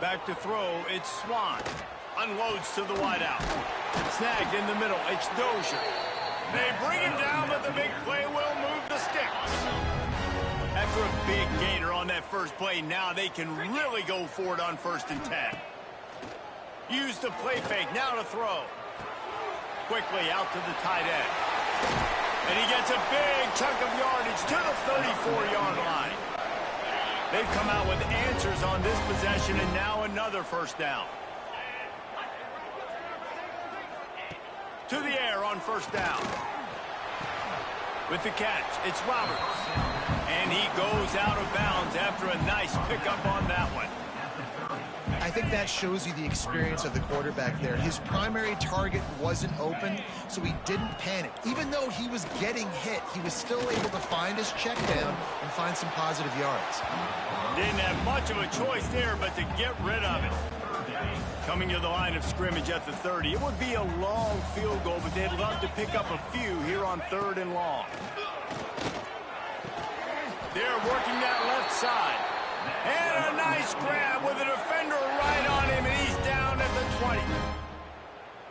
Back to throw, it's Swan. Unloads to the wideout. Snagged in the middle, it's Dozier. They bring him down, but the big play will move the sticks. After a big gainer on that first play, now they can really go for it on 1st and 10. Use the play fake, now to throw. Quickly out to the tight end. And he gets a big chunk of yardage to the 34-yard line. They've come out with answers on this possession, and now another 1st down. To the air on 1st down. With the catch, it's Roberts. And he goes out of bounds after a nice pickup on that one. I think that shows you the experience of the quarterback there. His primary target wasn't open, so he didn't panic. Even though he was getting hit, he was still able to find his check down and find some positive yards. Didn't have much of a choice there, but to get rid of it. Coming to the line of scrimmage at the 30. It would be a long field goal, but they'd love to pick up a few here on 3rd and long. They're working that left side. And a nice grab with a defender right on him, and he's down at the 20.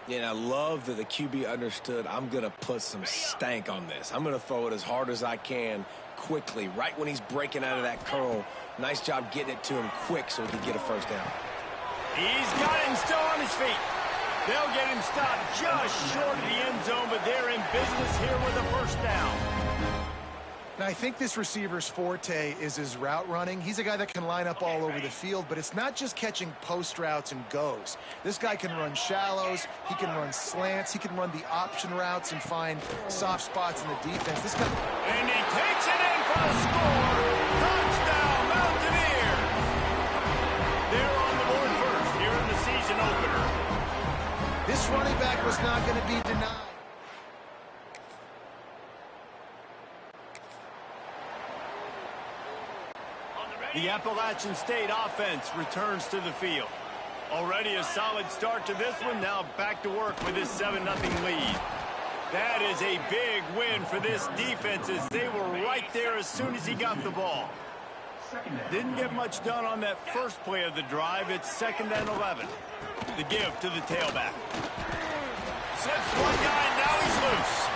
Yeah, and I love that the QB understood, I'm going to put some stank on this. I'm going to throw it as hard as I can quickly, right when he's breaking out of that curl. Nice job getting it to him quick so he could get a 1st down. He's got him still on his feet. They'll get him stopped just short of the end zone, but they're in business here with a 1st down. Now, I think this receiver's forte is his route running. He's a guy that can line up all over the field, but it's not just catching post routes and goes. This guy can run shallows, he can run slants, he can run the option routes and find soft spots in the defense. This guy... And he takes it in for the score. Touchdown, Mountaineers. They're on the board first here in the season opener. This running back was not going to be denied. The Appalachian State offense returns to the field. Already a solid start to this one. Now back to work with this 7-0 lead. That is a big win for this defense as they were right there as soon as he got the ball. Didn't get much done on that first play of the drive. It's 2nd and 11. The give to the tailback. Slips one guy, now he's loose.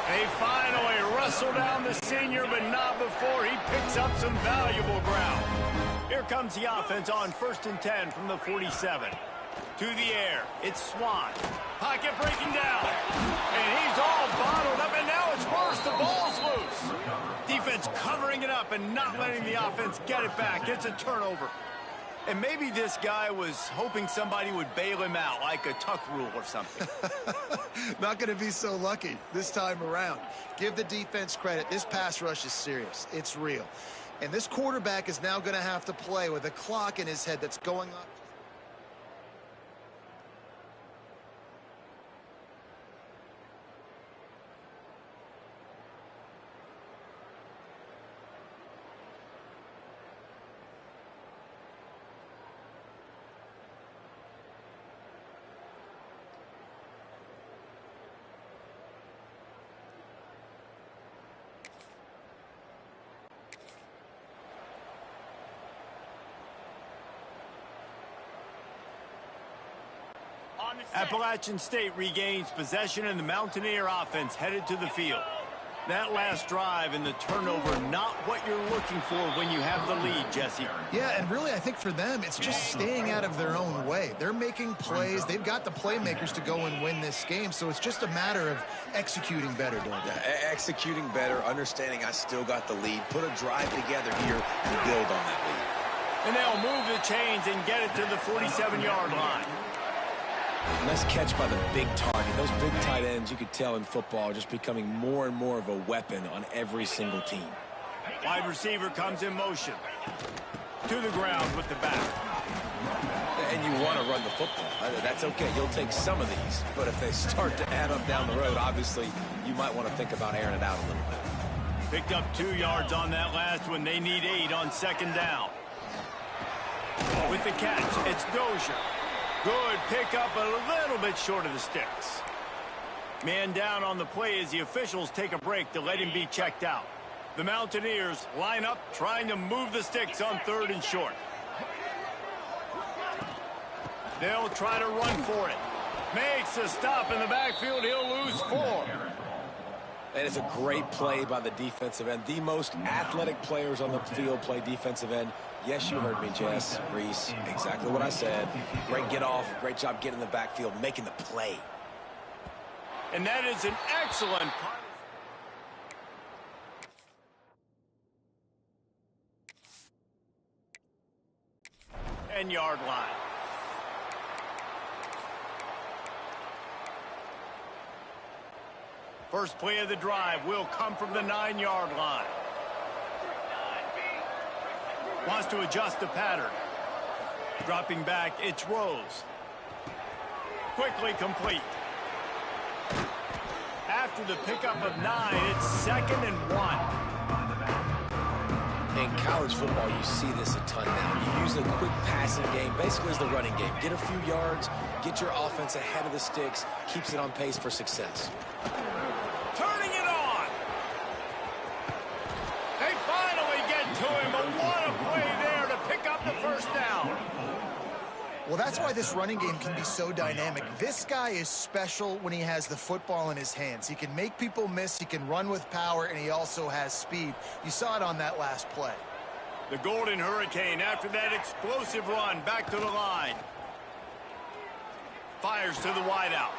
They finally wrestle down the senior, but not before he picks up some valuable ground. Here comes the offense on 1st and 10 from the 47. To the air, it's Swan. Pocket breaking down. And he's all bottled up, and now it's worse. The ball's loose. Defense covering it up and not letting the offense get it back. It's a turnover. And maybe this guy was hoping somebody would bail him out, like a tuck rule or something. Not going to be so lucky this time around. Give the defense credit. This pass rush is serious. It's real. And this quarterback is now going to have to play with a clock in his head that's going up. Appalachian State regains possession, and the Mountaineer offense headed to the field. That last drive and the turnover, not what you're looking for when you have the lead, Jesse. Yeah, and really, I think for them, it's just staying out of their own way. They're making plays. They've got the playmakers to go and win this game, so it's just a matter of executing better, don't they? Yeah, executing better, understanding I still got the lead, put a drive together here and build on that lead. And they'll move the chains and get it to the 47-yard line. Nice catch by the big target. Those big tight ends, you could tell in football, are just becoming more and more of a weapon on every single team. Wide receiver comes in motion. To the ground with the back. And you want to run the football. That's okay. You'll take some of these. But if they start to add up down the road, obviously, you might want to think about airing it out a little bit. Picked up 2 yards on that last one. They need 8 on 2nd down. With the catch, it's Dozier. Good pickup, a little bit short of the sticks. Man down on the play as the officials take a break to let him be checked out. The Mountaineers line up, trying to move the sticks on 3rd and short. They'll try to run for it. Makes a stop in the backfield. He'll lose 4. And it's a great play by the defensive end. The most athletic players on the field play defensive end. Yes, you heard me, Jess, Reese. Exactly what I said. Great get off. Great job getting in the backfield, making the play. And that is an excellent punt. Yard line. First play of the drive will come from the 9-yard line. Wants to adjust the pattern. Dropping back, it's Rose. Quickly complete. After the pickup of 9, it's 2nd and 1. In college football, you see this a ton now. You use a quick passing game, basically as the running game. Get a few yards, get your offense ahead of the sticks, keeps it on pace for success. Turning it on. They finally get to him, but what a play there to pick up the first down. Well, that's why this running game can be so dynamic. This guy is special when he has the football in his hands. He can make people miss, he can run with power, and he also has speed. You saw it on that last play. The Golden Hurricane, after that explosive run, back to the line. Fires to the wideout.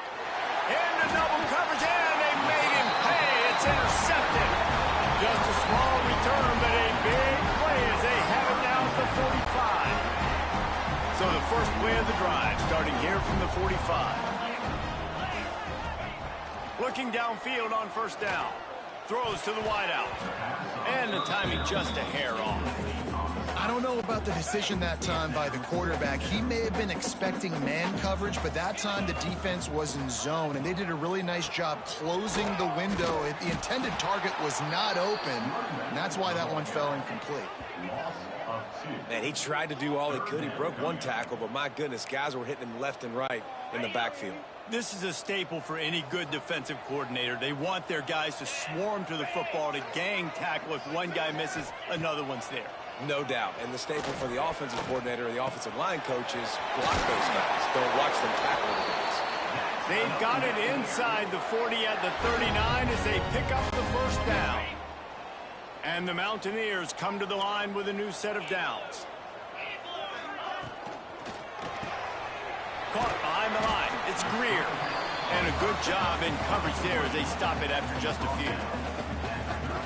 Into double coverage, and they made him pay. It's intercepted. Just a small return, but a big play as they have it down at the 45. So the first play of the drive, starting here from the 45. Looking downfield on first down. Throws to the wideout. And the timing just a hair off. I don't know about the decision that time by the quarterback. He may have been expecting man coverage, but that time the defense was in zone, and they did a really nice job closing the window. The intended target was not open, and that's why that one fell incomplete. Man, he tried to do all he could. He broke one tackle, but my goodness, guys were hitting him left and right in the backfield. This is a staple for any good defensive coordinator. They want their guys to swarm to the football, to gang tackle. If one guy misses, another one's there. No doubt. And the staple for the offensive coordinator or the offensive line coaches, block those guys. Don't watch them tackle the guys. They've got it inside the 40 at the 39 as they pick up the first down. And the Mountaineers come to the line with a new set of downs. Caught behind the line. It's Greer. And a good job in coverage there as they stop it after just a few.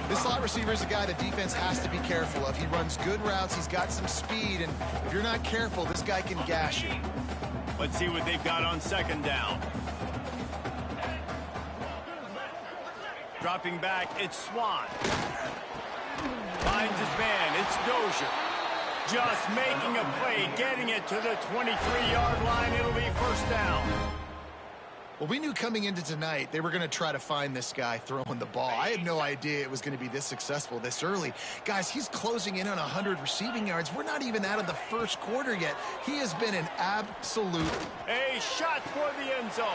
This slot receiver is a guy the defense has to be careful of. He runs good routes. He's got some speed. And if you're not careful, this guy can gash you. Let's see what they've got on second down. Dropping back, it's Swan. Finds his man, it's Dozier. Just making a play, getting it to the 23-yard line. It'll be first down. Well, we knew coming into tonight they were going to try to find this guy throwing the ball. I had no idea it was going to be this successful this early. Guys, he's closing in on 100 receiving yards. We're not even out of the first quarter yet. He has been an absolute... A shot for the end zone.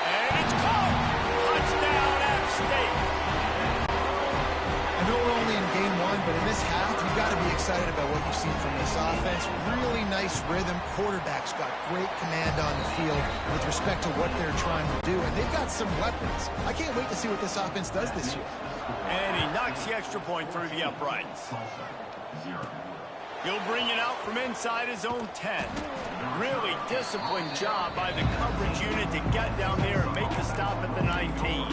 And it's caught. Touchdown, App State. I know we're only in game one, but in this half, you've got to be excited about what you've seen from this offense. Really nice rhythm. Quarterback's got great command on the field with respect to what they're trying to do, and they've got some weapons. I can't wait to see what this offense does this year. And he knocks the extra point through the uprights. He'll bring it out from inside his own 10. Really disciplined job by the coverage unit to get down there and make the stop at the 19.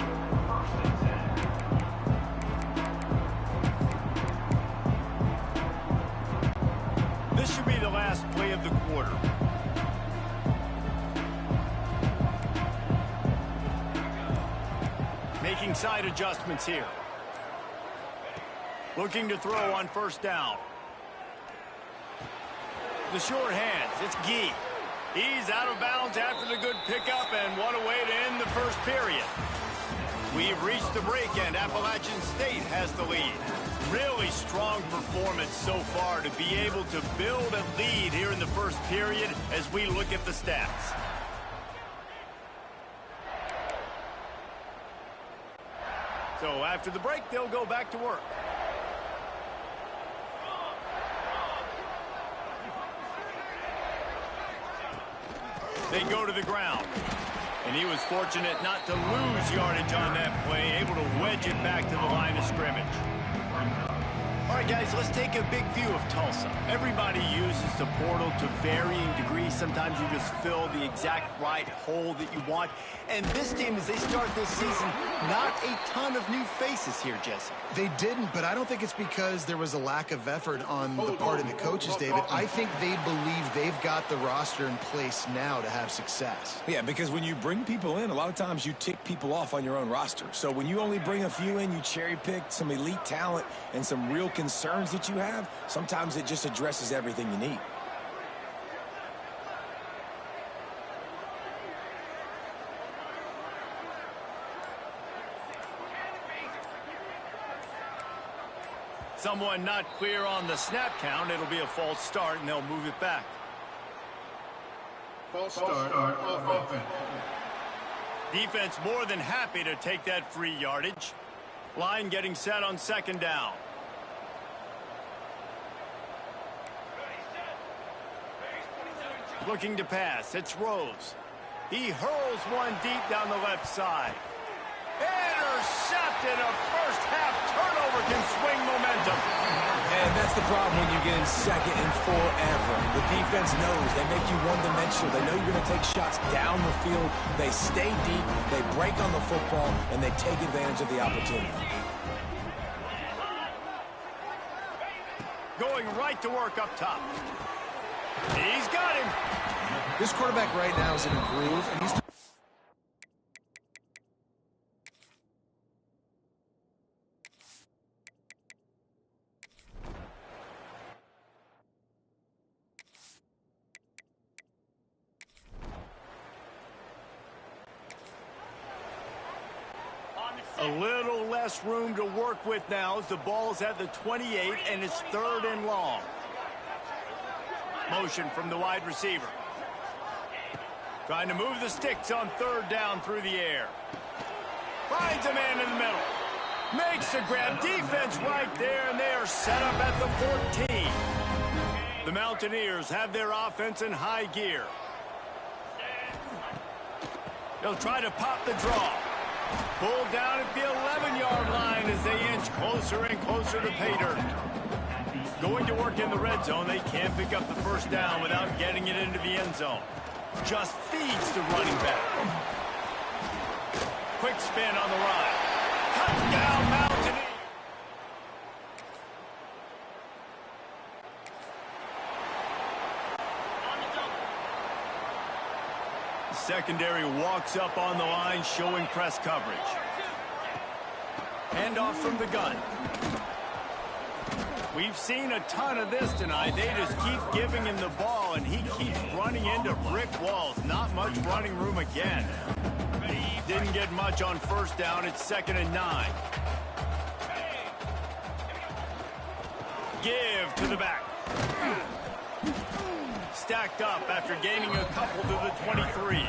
This should be the last play of the quarter. Making side adjustments here. Looking to throw on first down. The short hands, it's Gee. He's out of bounds after the good pickup, and what a way to end the first period. We've reached the break, and Appalachian State has the lead. Really strong performance so far to be able to build a lead here in the first period as we look at the stats. So after the break, they'll go back to work. They go to the ground. And he was fortunate not to lose yardage on that play, able to wedge it back to the line of scrimmage. All right, guys, let's take a big view of Tulsa. Everybody uses the portal to varying degrees. Sometimes you just fill the exact right hole that you want. And this team, as they start this season, not a ton of new faces here, Jesse. They didn't, but I don't think it's because there was a lack of effort on the part of the coaches, David. I think they believe they've got the roster in place now to have success. Yeah, because when you bring people in, a lot of times you tick people off on your own roster. So when you only bring a few in, you cherry-pick some elite talent and some real concerns that you have, sometimes it just addresses everything you need. Someone not clear on the snap count. It'll be a false start, and they'll move it back. False start offense. Defense more than happy to take that free yardage. Line getting set on second down. Looking to pass. It's Rose. He hurls one deep down the left side. Intercepted. A first-half turnover can swing momentum. And that's the problem when you get in second and forever. The defense knows. They make you one-dimensional. They know you're going to take shots down the field. They stay deep. They break on the football, and they take advantage of the opportunity. Going right to work up top. He's got him. This quarterback right now is in a groove, and he's... A little less room to work with now as the ball's at the 28 and it's third and long. Motion from the wide receiver. Trying to move the sticks on third down through the air. Finds a man in the middle. Makes the grab. Defense right there, and they are set up at the 14. The Mountaineers have their offense in high gear. They'll try to pop the draw. Pulled down at the 11-yard line as they inch closer and closer to pay dirt. Going to work in the red zone. They can't pick up the first down without getting it into the end zone. Just feeds the running back. Quick spin on the run. Touchdown, Mountaineers. Secondary walks up on the line, showing press coverage. Handoff from the gun. We've seen a ton of this tonight. They just keep giving him the ball, and he keeps running into brick walls. Not much running room again. Didn't get much on first down. It's 2nd and 9. Give to the back. Stacked up after gaining a couple to the 23.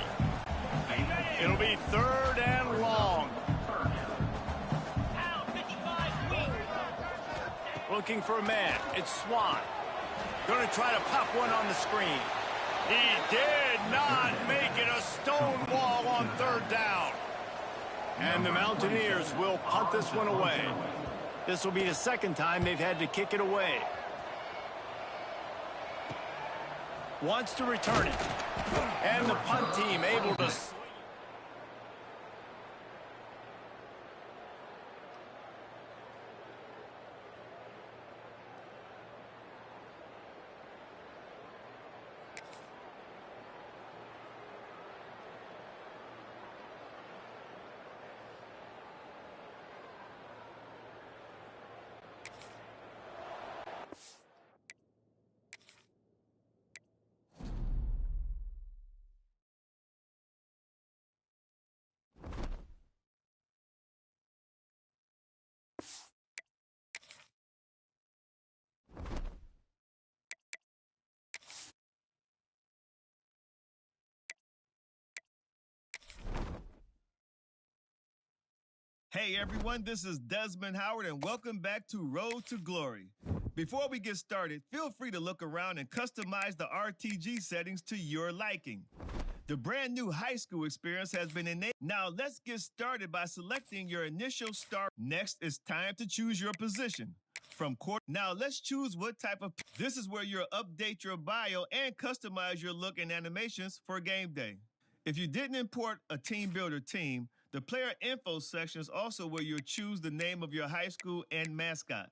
It'll be 3rd and long. Looking for a man. It's Swan. Going to try to pop one on the screen. He did not make it a stone wall on 3rd down. And the Mountaineers will punt this one away. This will be the 2nd time they've had to kick it away. Wants to return it. And the punt team able to... Hey everyone, this is Desmond Howard and welcome back to Road to Glory. Before we get started, feel free to look around and customize the RTG settings to your liking. The brand new high school experience has been enabled. Now let's get started by selecting your initial start. Next, it's time to choose your position. From court. Now let's choose what type of. This is where you'll update your bio and customize your look and animations for game day. If you didn't import a team builder team, the player info section is also where you'll choose the name of your high school and mascot.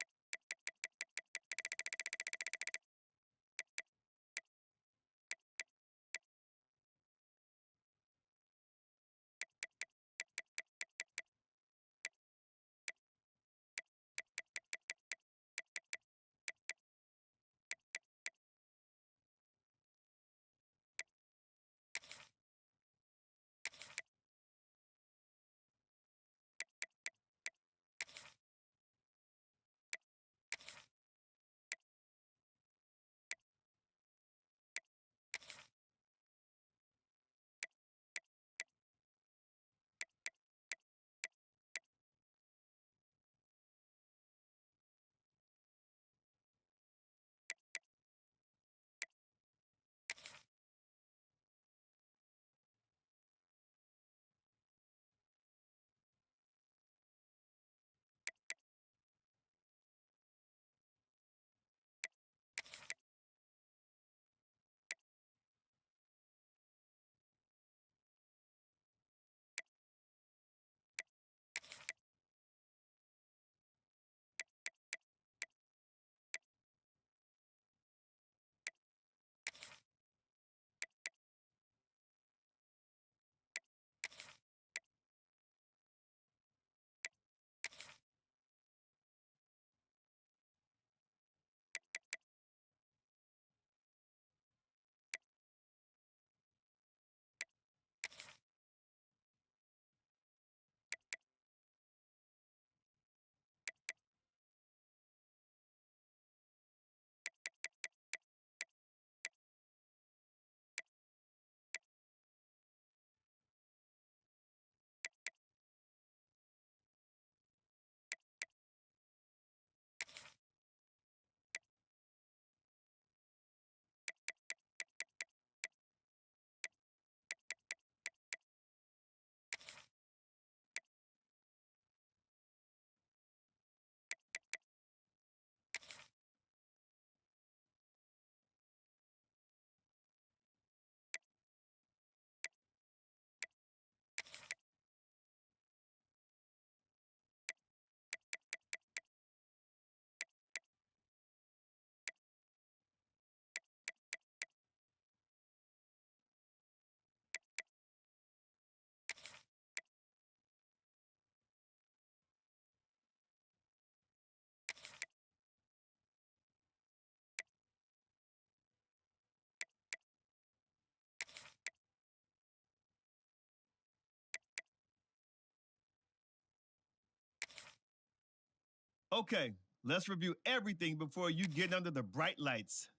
Okay, let's review everything before you get under the bright lights.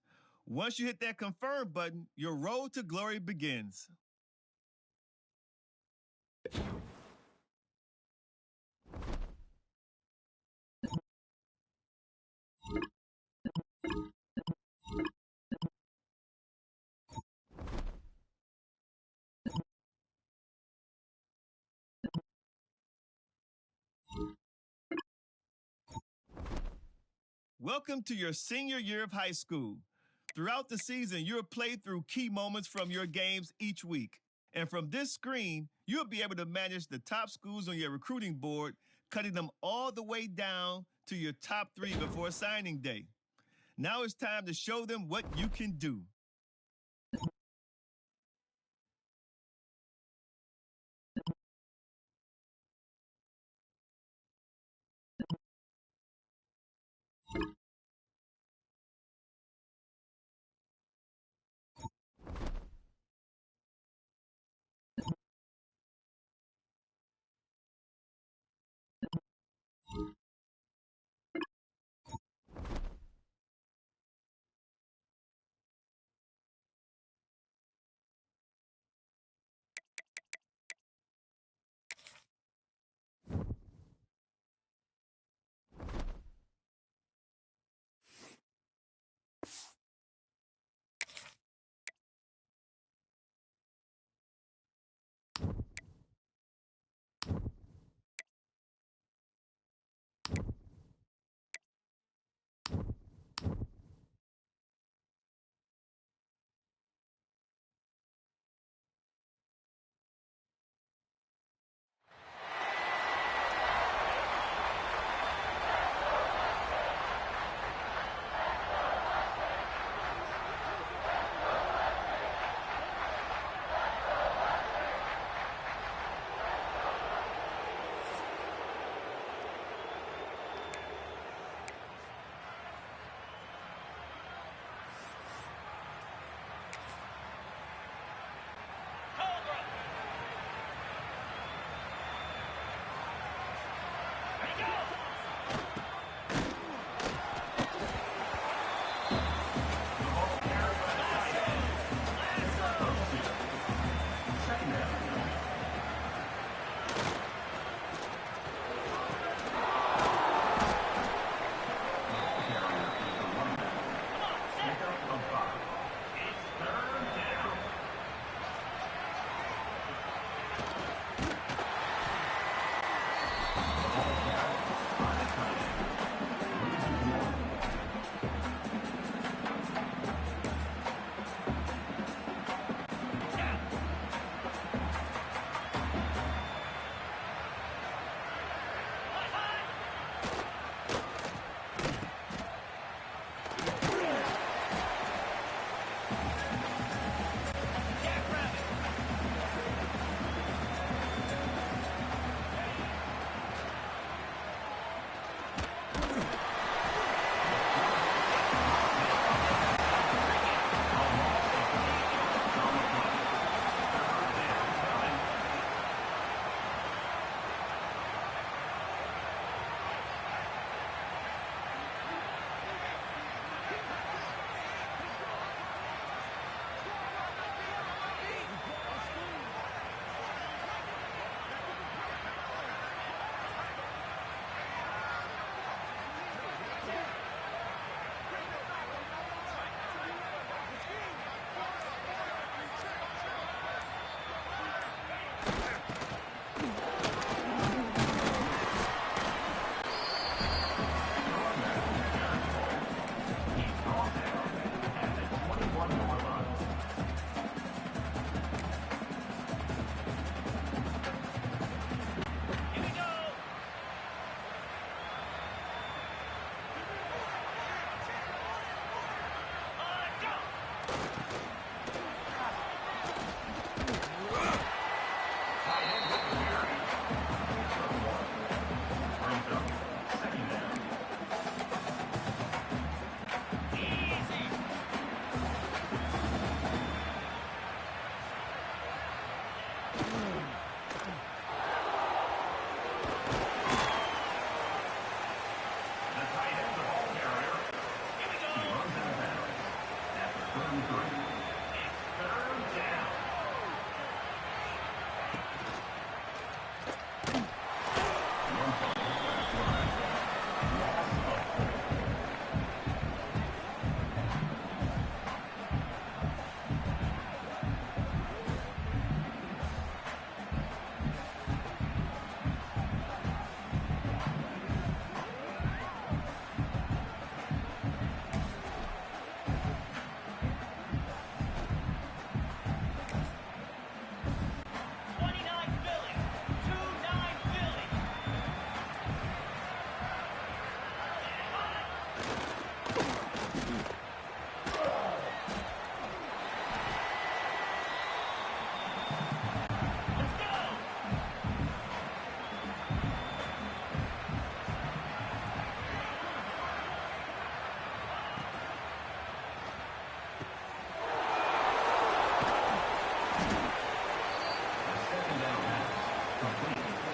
Once you hit that confirm button, your road to glory begins. Welcome to your senior year of high school. Throughout the season, you'll play through key moments from your games each week. And from this screen, you'll be able to manage the top schools on your recruiting board, cutting them all the way down to your top 3 before signing day. Now it's time to show them what you can do.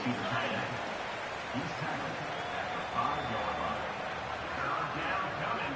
to the tight end. He's tackled at the 5-yard line. Third down coming.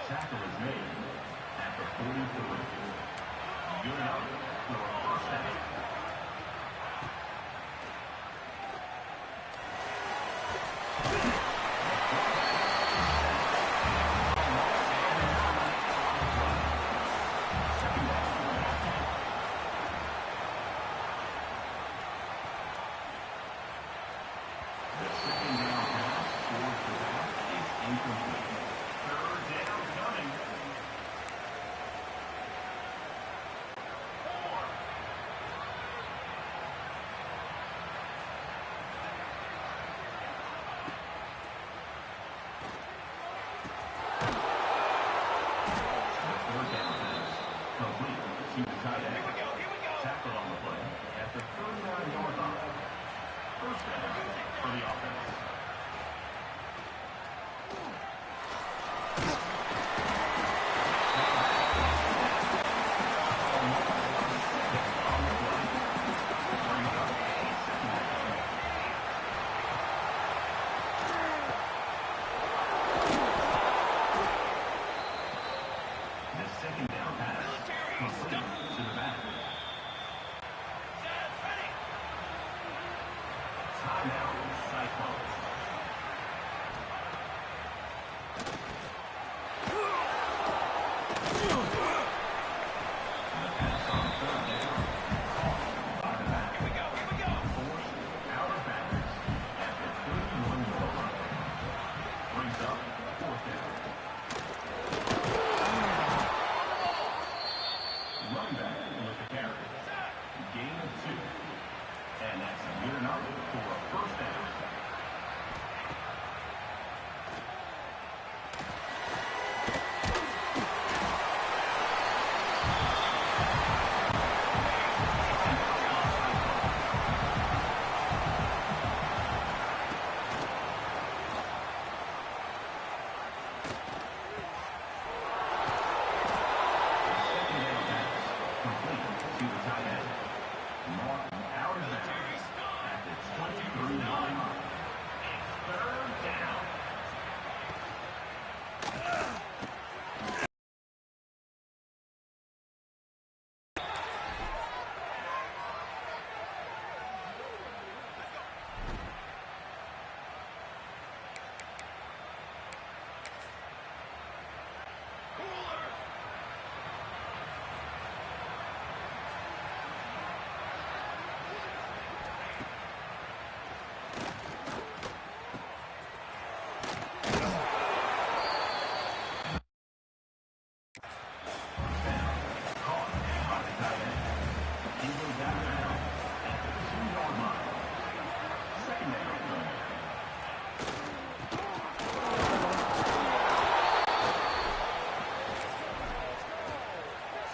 Tackle is made at the 43. Good out for a first down. The second down pass towards the back is incomplete. Third down coming. to the tight end. Tackled on the play at the 39-yard line. First down for the offense.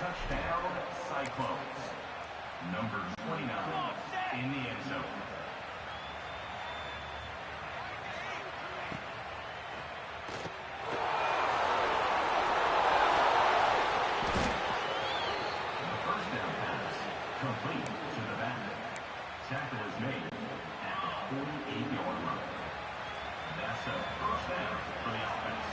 Touchdown, Cyclones. Number 29 in the end zone. The first down pass, complete to the back. Tackle is made at the 48-yard line. That's a first down for the offense.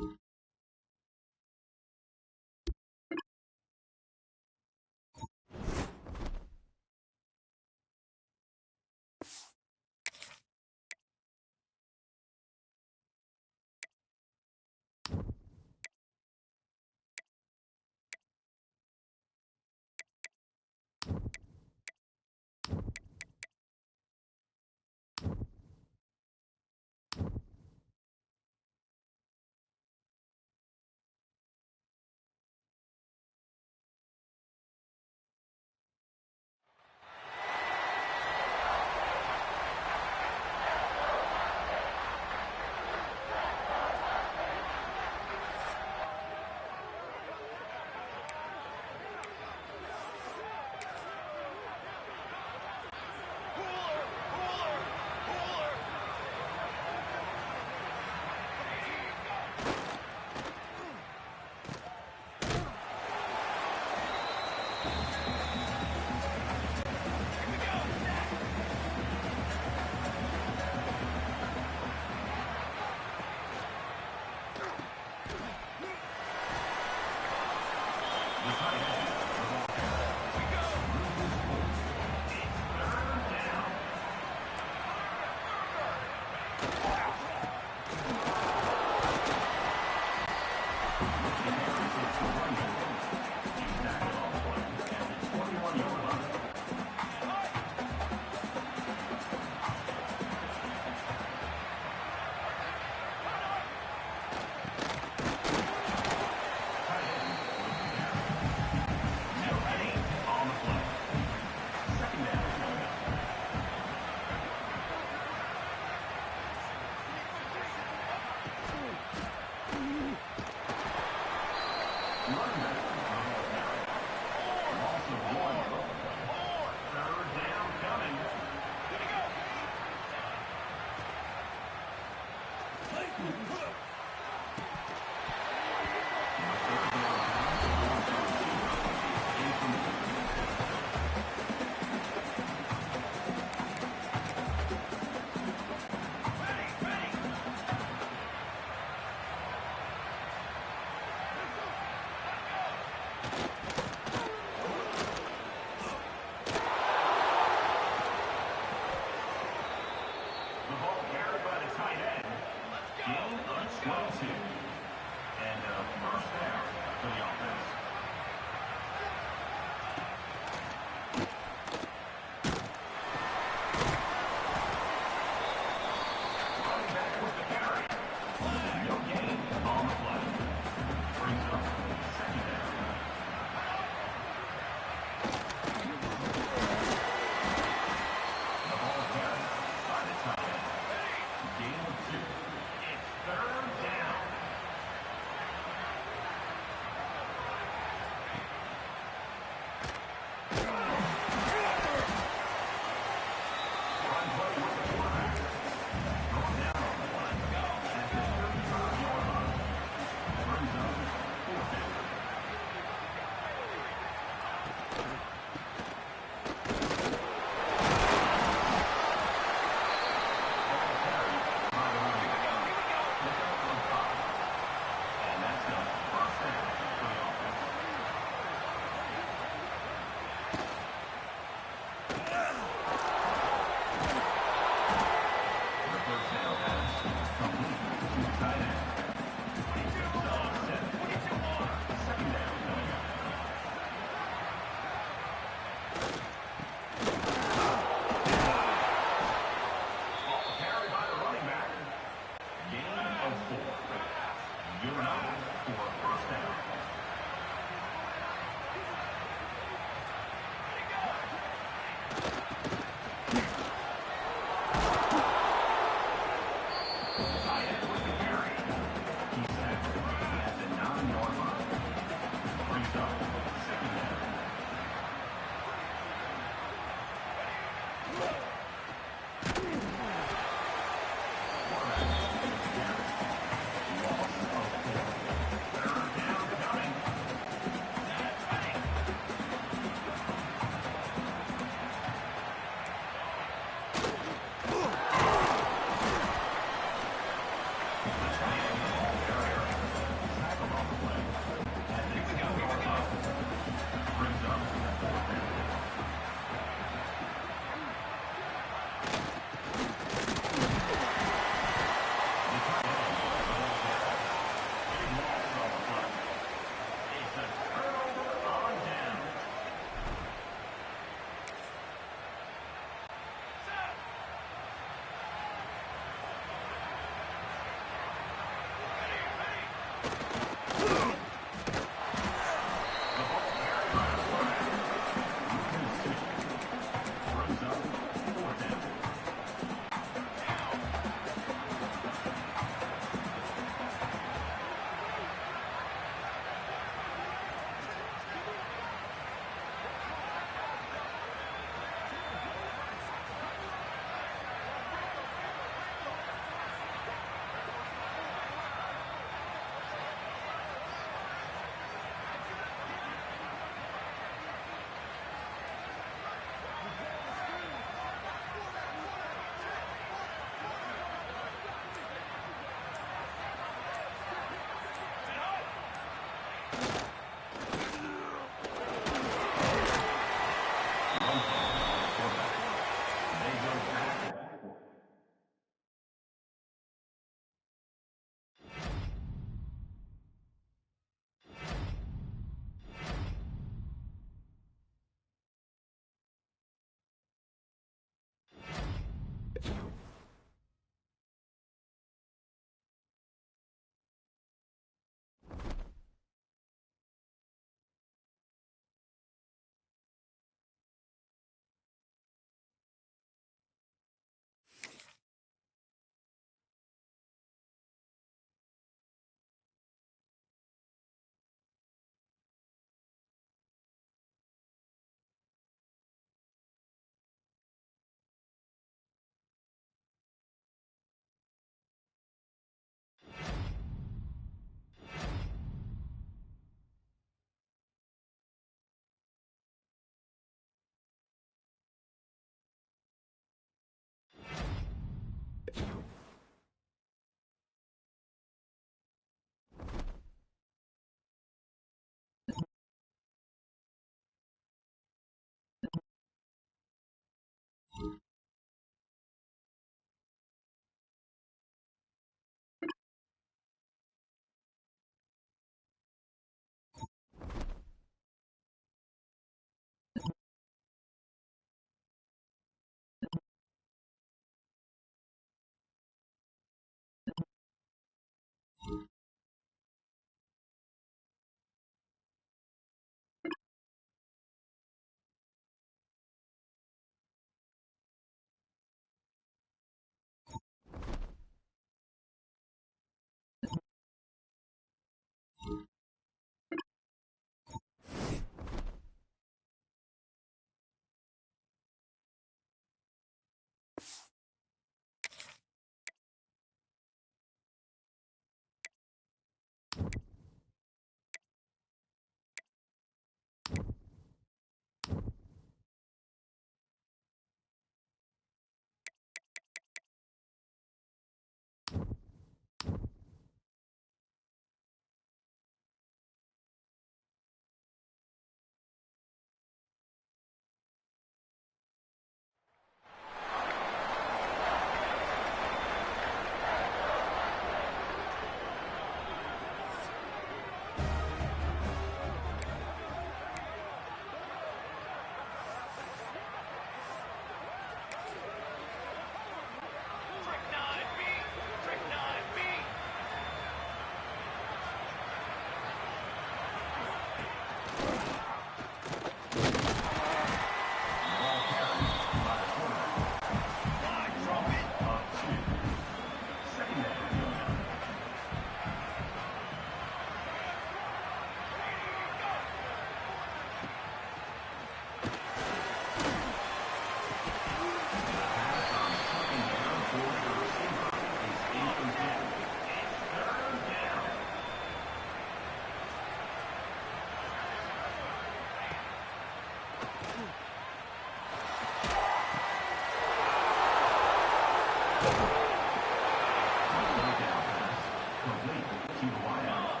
to the wideout.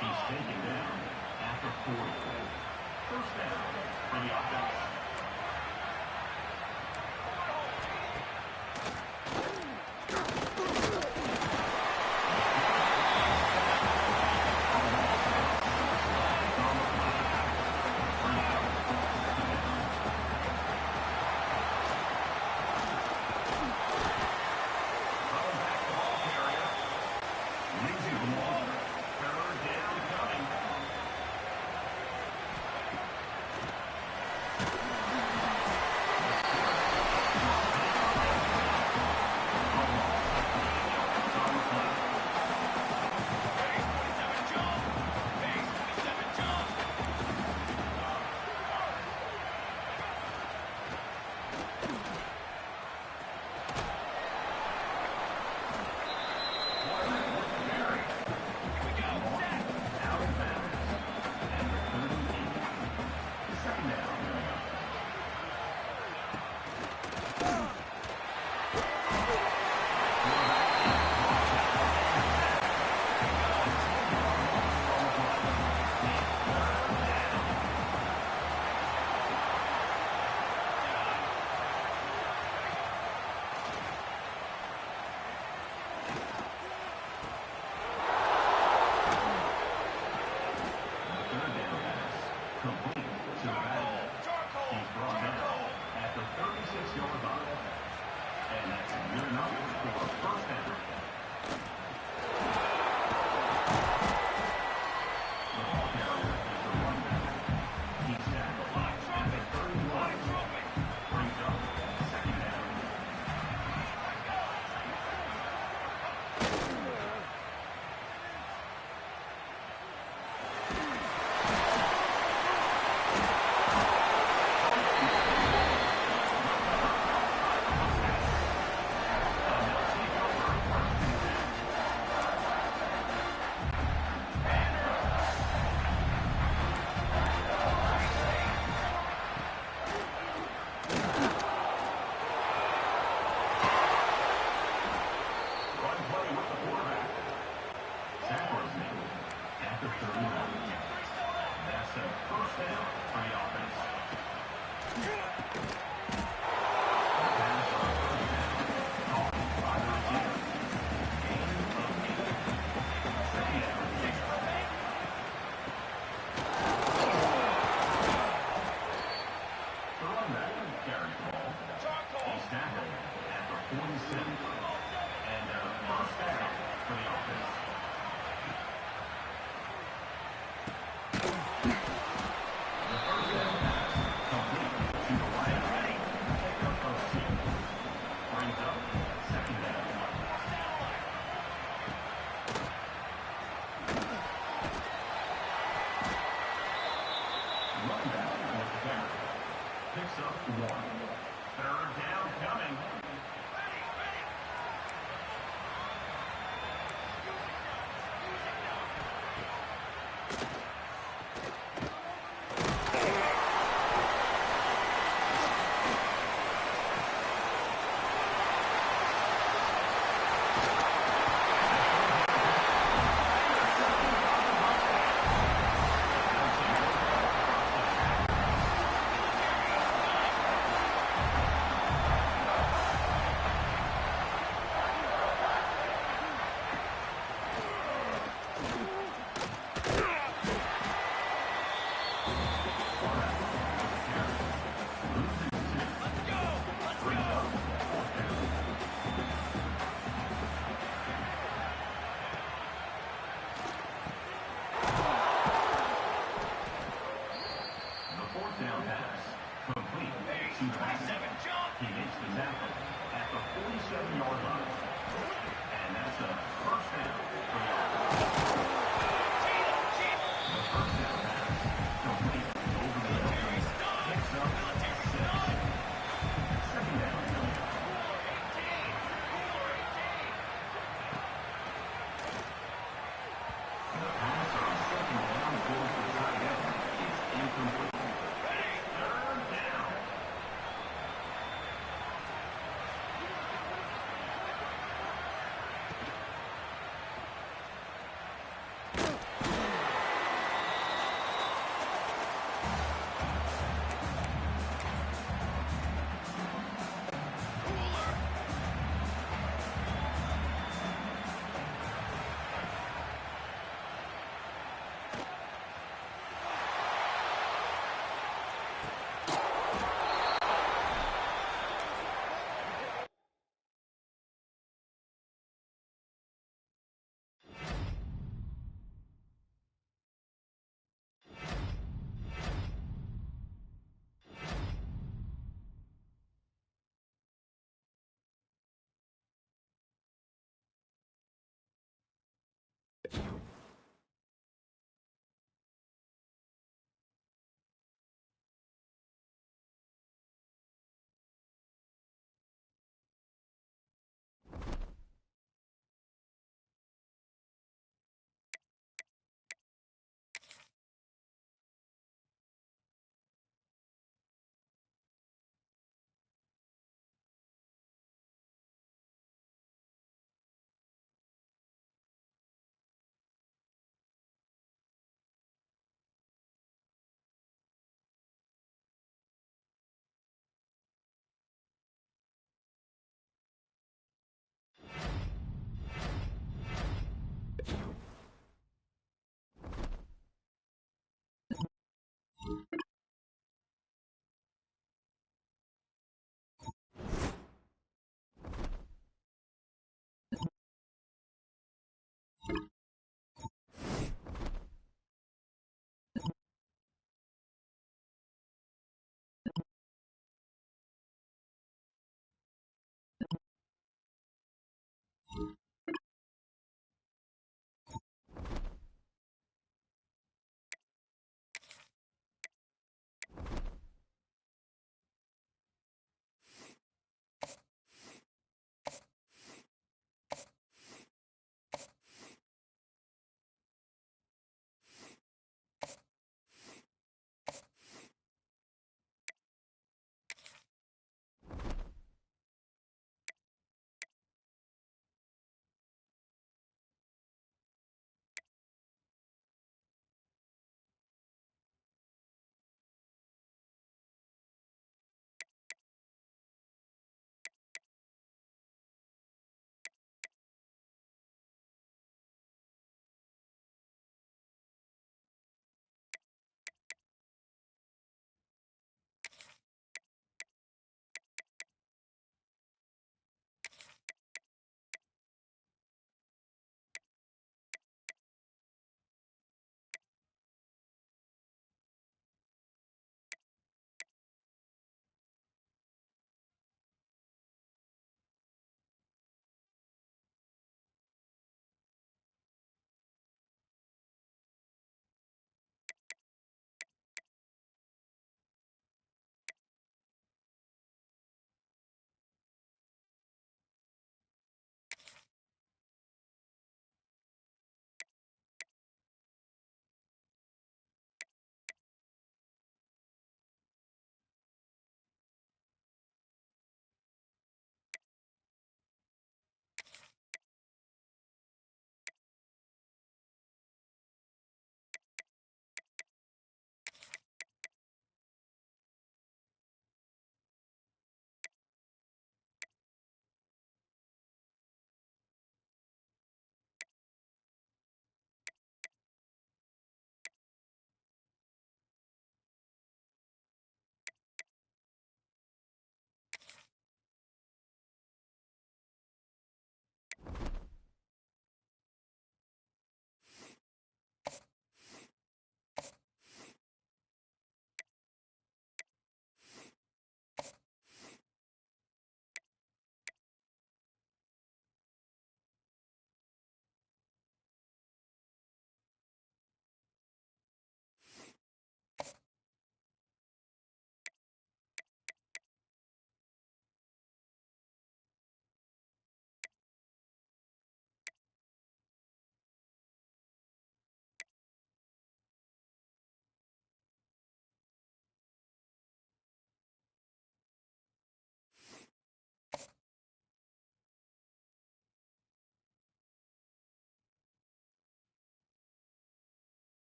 He's taken down after 40. First down for the offense. Picks up one. Third down coming.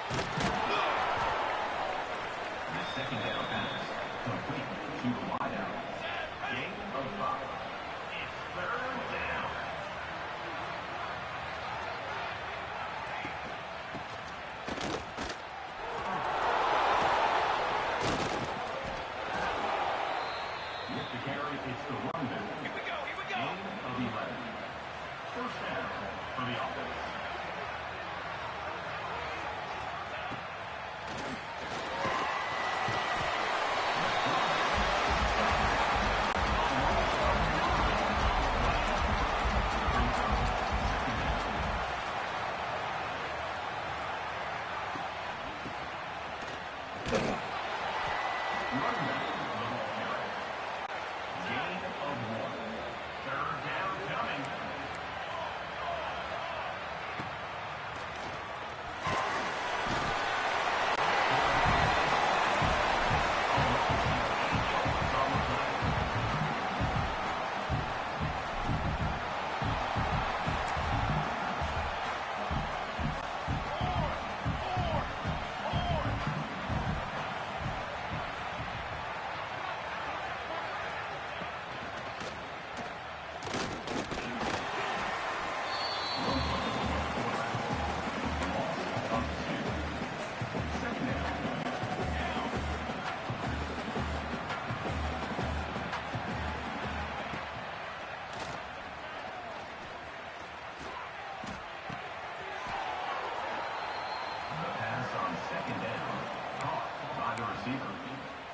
The second down pass, complete to the wideout. Gain of 5. It's third down. With the carry, it's the run back. Here we go. Gain of 11. First down for the offense.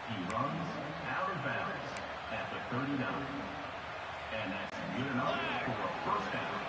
He runs out of bounds at the 39. And that's good enough for a first down.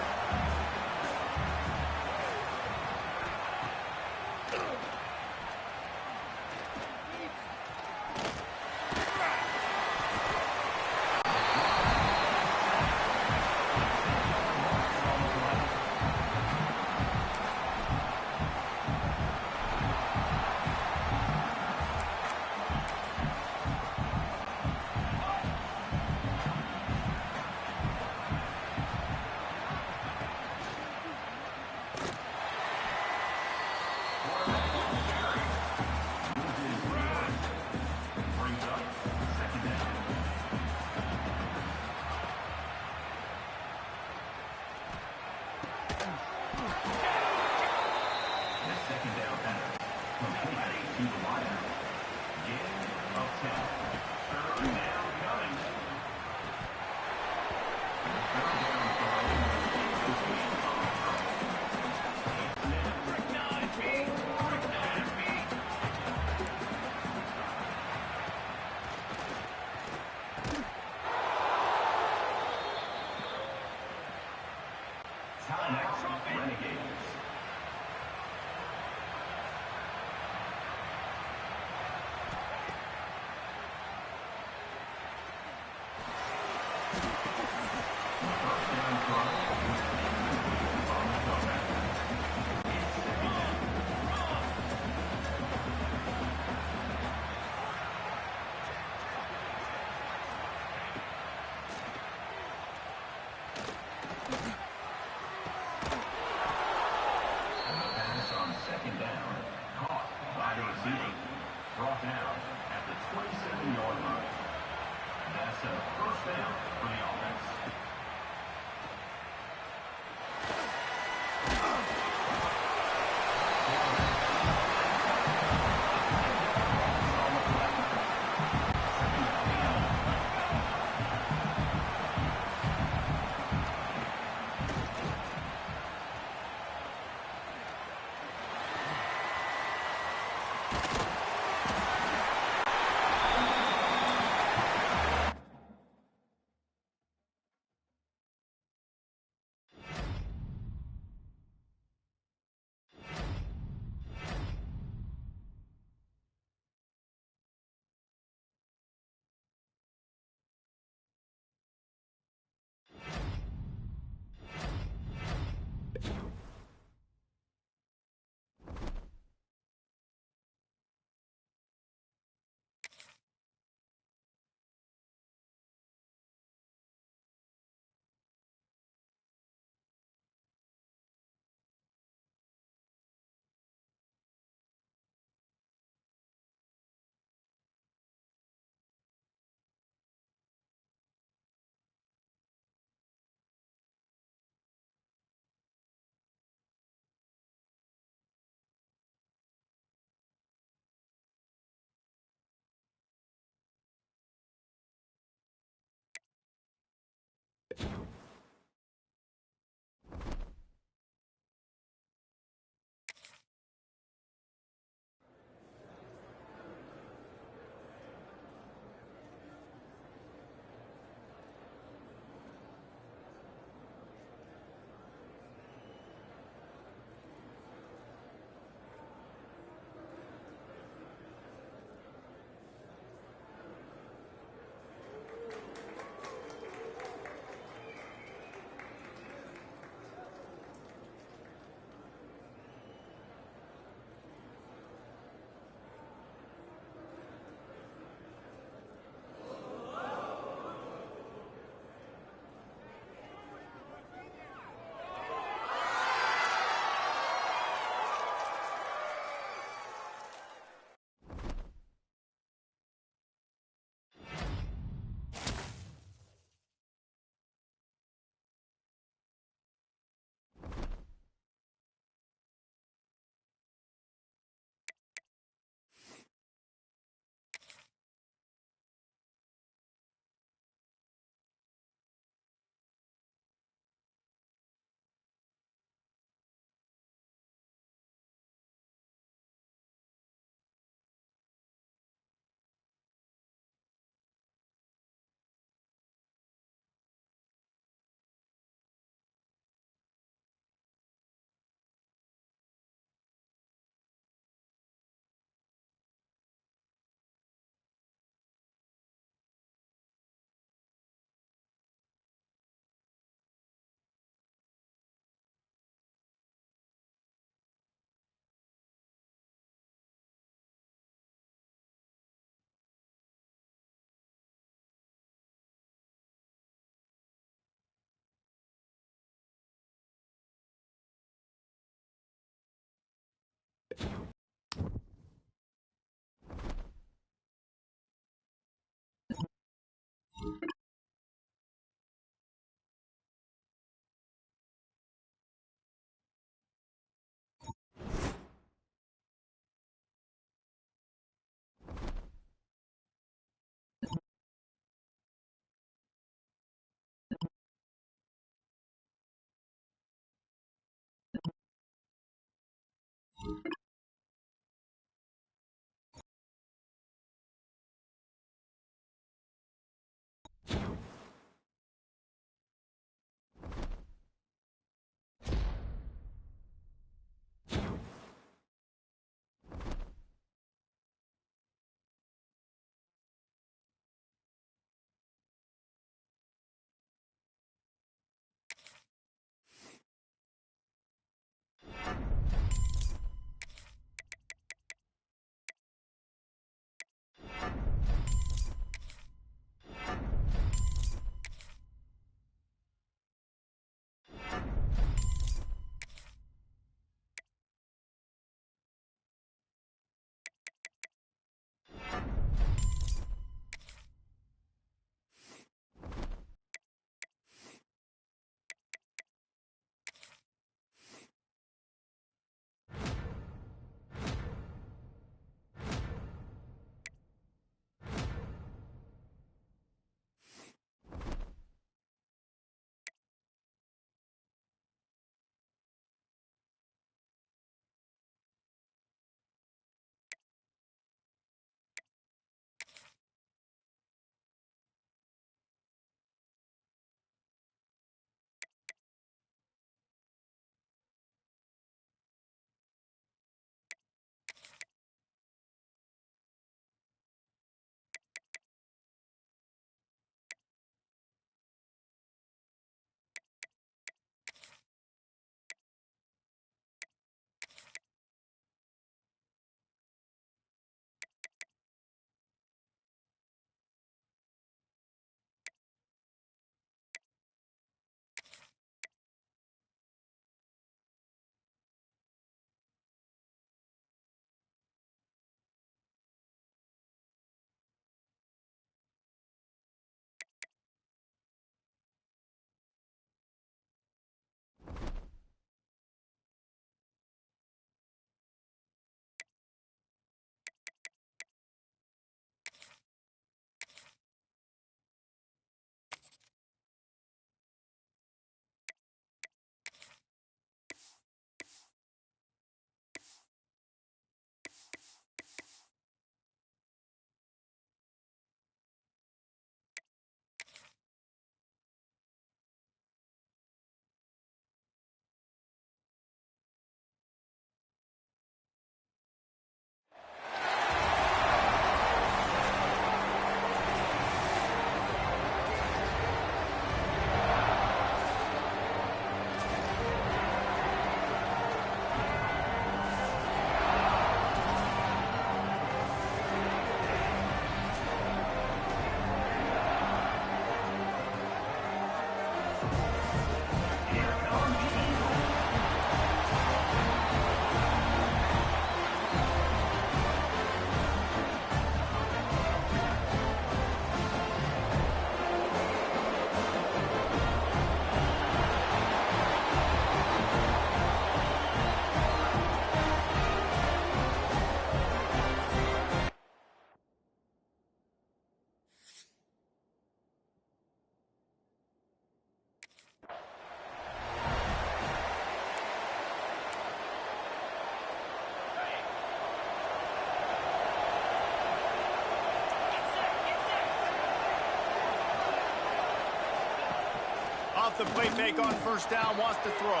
off the play fake on first down, wants to throw.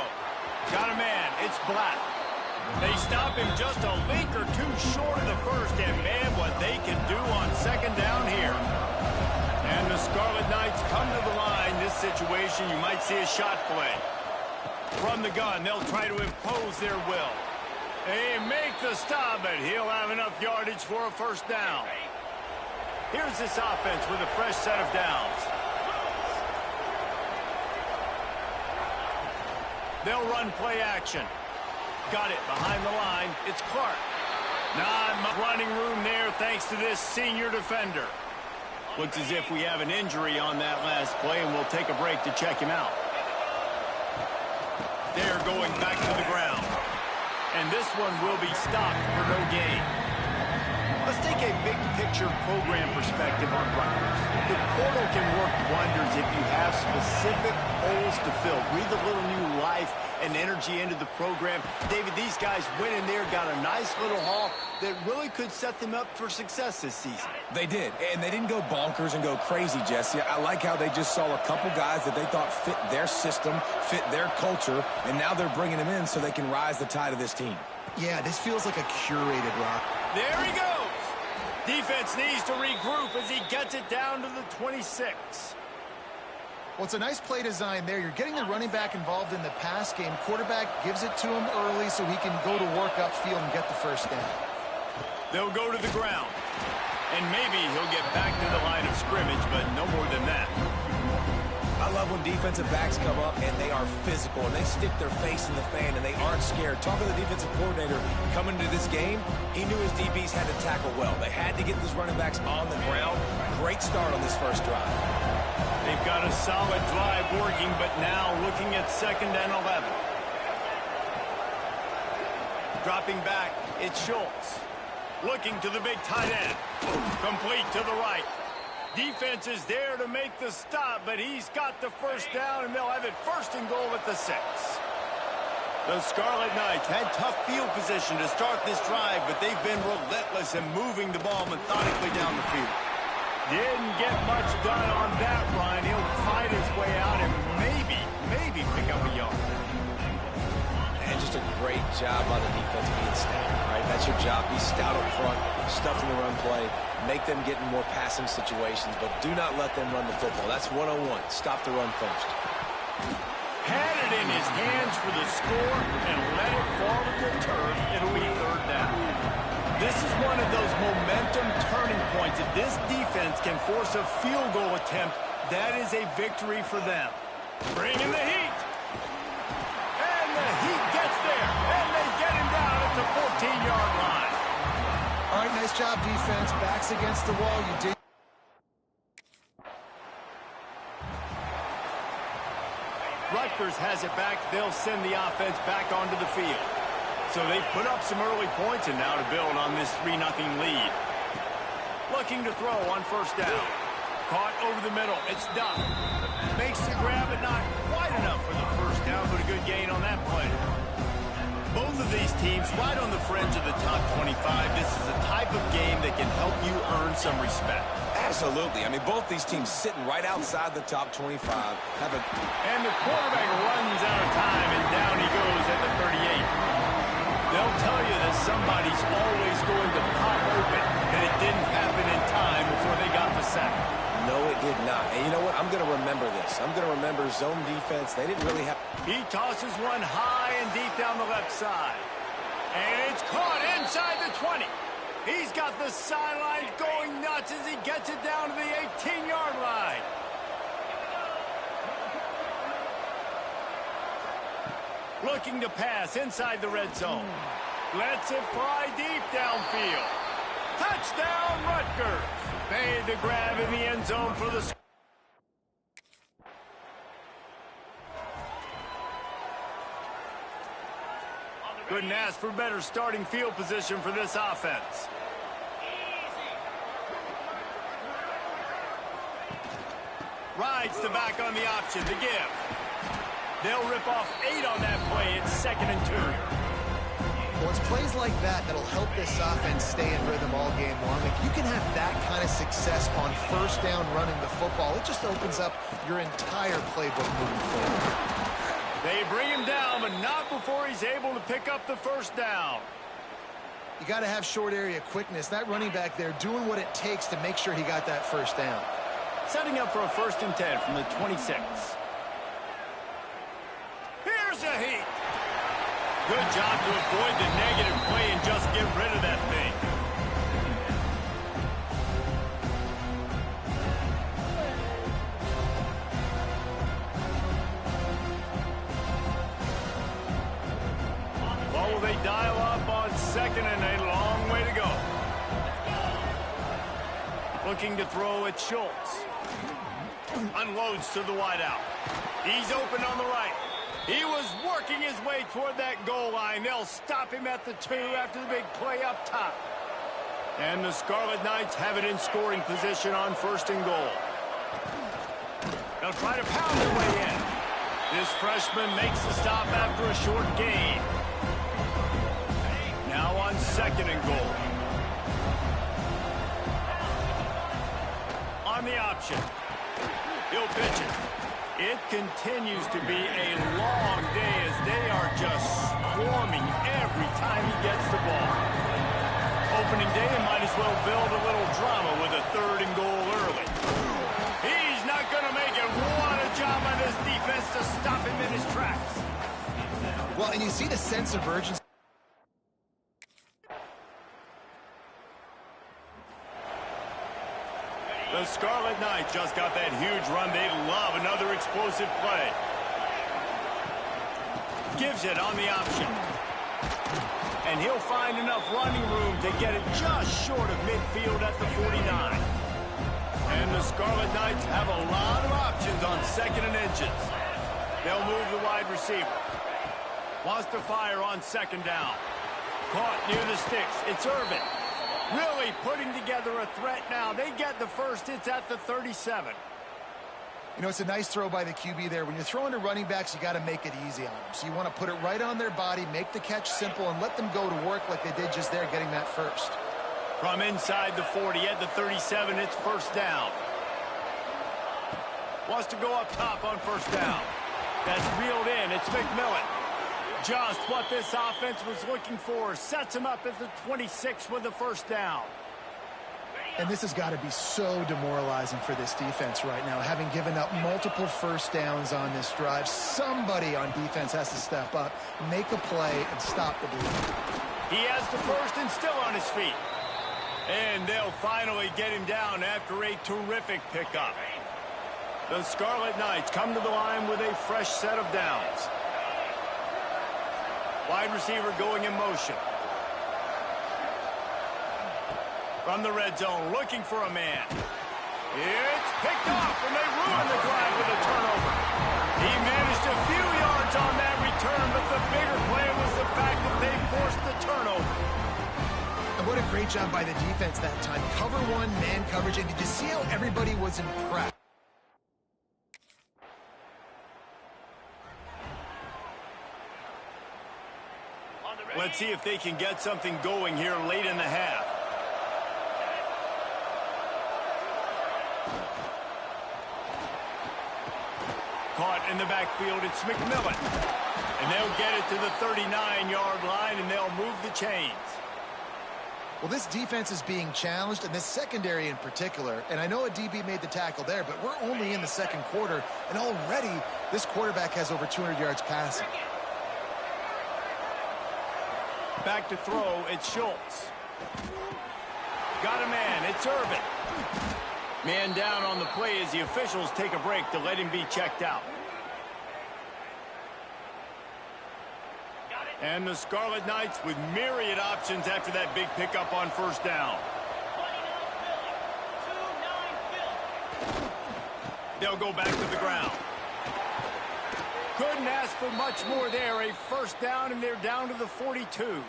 Got a man. It's Black. They stop him just a link or two short of the first, and man, what they can do on second down here. And the Scarlet Knights come to the line. This situation, you might see a shot play. From the gun, they'll try to impose their will. They make the stop, but he'll have enough yardage for a first down. Here's this offense with a fresh set of downs. They'll run play action. Got it behind the line. It's Clark. Not much running room there thanks to this senior defender. Looks as if we have an injury on that last play, and we'll take a break to check him out. They're going back to the ground. And this one will be stopped for no gain. Let's take a big-picture program perspective on Rutgers. The portal can work wonders if you have specific holes to fill. Breathe a little new life and energy into the program. David, these guys went in there, got a nice little haul that really could set them up for success this season. They did, and they didn't go bonkers and go crazy, Jesse. I like how they just saw a couple guys that they thought fit their system, fit their culture, and now they're bringing them in so they can rise the tide of this team. Yeah, this feels like a curated rock. There he goes. Defense needs to regroup as he gets it down to the 26. Well, it's a nice play design there. You're getting the running back involved in the pass game. Quarterback gives it to him early so he can go to work upfield and get the first down. They'll go to the ground. And maybe he'll get back to the line of scrimmage, but no more than that. I love when defensive backs come up and they are physical and they stick their face in the fan and they aren't scared. Talking to the defensive coordinator coming into this game, he knew his DBs had to tackle well. They had to get these running backs on the ground. Great start on this first drive. They've got a solid drive working, but now looking at 2nd and 11. Dropping back, it's Schultz. Looking to the big tight end. Complete to the right. Defense is there to make the stop, but he's got the first down, and they'll have it 1st and goal at the 6. The Scarlet Knights had tough field position to start this drive, but they've been relentless in moving the ball methodically down the field. Didn't get much done on that run. He'll fight his way out and maybe pick up a yard. And just a great job by the defense being stout, right? That's your job. Be stout up front, stuff in the run play, make them get in more passing situations, but do not let them run the football. That's 101. Stop the run first. Had it in his hands for the score and let it fall to the turf. It'll be 3rd down. This is one of those momentum turning points. If this defense can force a field goal attempt, that is a victory for them. Bring in the heat. And the heat gets there. And they get him down at the 14-yard line. All right, nice job, defense. Backs against the wall. You did. Rutgers has it back. They'll send the offense back onto the field. So they've put up some early points and now to build on this 3-0 lead. Looking to throw on first down. Caught over the middle. It's Duff. Makes the grab, but not quite enough for the first down, but a good gain on that play. Both of these teams right on the fringe of the top 25. This is a type of game that can help you earn some respect. Absolutely. I mean, both these teams sitting right outside the top 25. And the quarterback runs out of time, and down he goes at the 38. They'll tell you that somebody's always going to pop open, and it didn't happen in time before they got the sack. No, it did not. And you know what? I'm going to remember this. I'm going to remember zone defense. They didn't really have... He tosses one high and deep down the left side. And it's caught inside the 20. He's got the sidelines going nuts as he gets it down to the 18-yard line. Looking to pass inside the red zone. Lets it fly deep downfield. Touchdown, Rutgers. Made the grab in the end zone for the... Couldn't ask for better starting field position for this offense. Rides the back on the option to give. They'll rip off 8 on that play. It's 2nd and 2. Well, it's plays like that that'll help this offense stay in rhythm all game long. If you can have that kind of success on first down running the football, it just opens up your entire playbook moving forward. They bring him down, but not before he's able to pick up the first down. You got to have short area quickness. That running back there doing what it takes to make sure he got that first down. Setting up for a 1st and 10 from the 26. Here's a heat. Good job to avoid the negative play and just get rid of that thing. Well, they dial up on 2nd and a long way to go. Looking to throw at Schultz. Unloads to the wideout. He's open on the right. He was working his way toward that goal line. They'll stop him at the 2 after the big play up top. And the Scarlet Knights have it in scoring position on 1st and goal. They'll try to pound their way in. This freshman makes the stop after a short gain. Now on 2nd and goal. On the option. He'll pitch it. It continues to be a long day as they are just swarming every time he gets the ball. Opening day and might as well build a little drama with a 3rd and goal early. He's not going to make it. What a job by this defense to stop him in his tracks. Well, and you see the sense of urgency. The Scarlet Knights just got that huge run. They love another explosive play. Gives it on the option. And he'll find enough running room to get it just short of midfield at the 49. And the Scarlet Knights have a lot of options on 2nd and inches. They'll move the wide receiver. Wants to fire on 2nd down. Caught near the sticks. It's Irvin. Really putting together a threat now. They get the first. It's at the 37. You know, it's a nice throw by the QB there. When you're throwing to running backs, you got to make it easy on them. So you want to put it right on their body, make the catch simple, and let them go to work like they did just there, getting that first. From inside the 40 at the 37, it's 1st down. Wants to go up top on 1st down. That's reeled in. It's McMillan. Just what this offense was looking for. Sets him up at the 26 with the 1st down. And this has got to be so demoralizing for this defense right now, having given up multiple 1st downs on this drive. Somebody on defense has to step up, make a play, and stop the bleeding. He has the 1st and still on his feet. And they'll finally get him down after a terrific pickup. The Scarlet Knights come to the line with a fresh set of downs. Wide receiver going in motion. From the red zone, looking for a man. It's picked off, and they ruin the drive with a turnover. He managed a few yards on that return, but the bigger play was the fact that they forced the turnover. And what a great job by the defense that time. Cover 1, man coverage, and did you see how everybody was impressed? Let's see if they can get something going here late in the half. Caught in the backfield, it's McMillan. And they'll get it to the 39-yard line, and they'll move the chains. Well, this defense is being challenged, and this secondary in particular. And I know a DB made the tackle there, but we're only in the 2nd quarter, and already this quarterback has over 200 yards passing. Back to throw, it's Schultz. Got a man, it's Irvin. Man down on the play as the officials take a break to let him be checked out. And the Scarlet Knights with myriad options after that big pickup on 1st down. They'll go back to the ground. Couldn't ask for much more there. A 1st down, and they're down to the 42.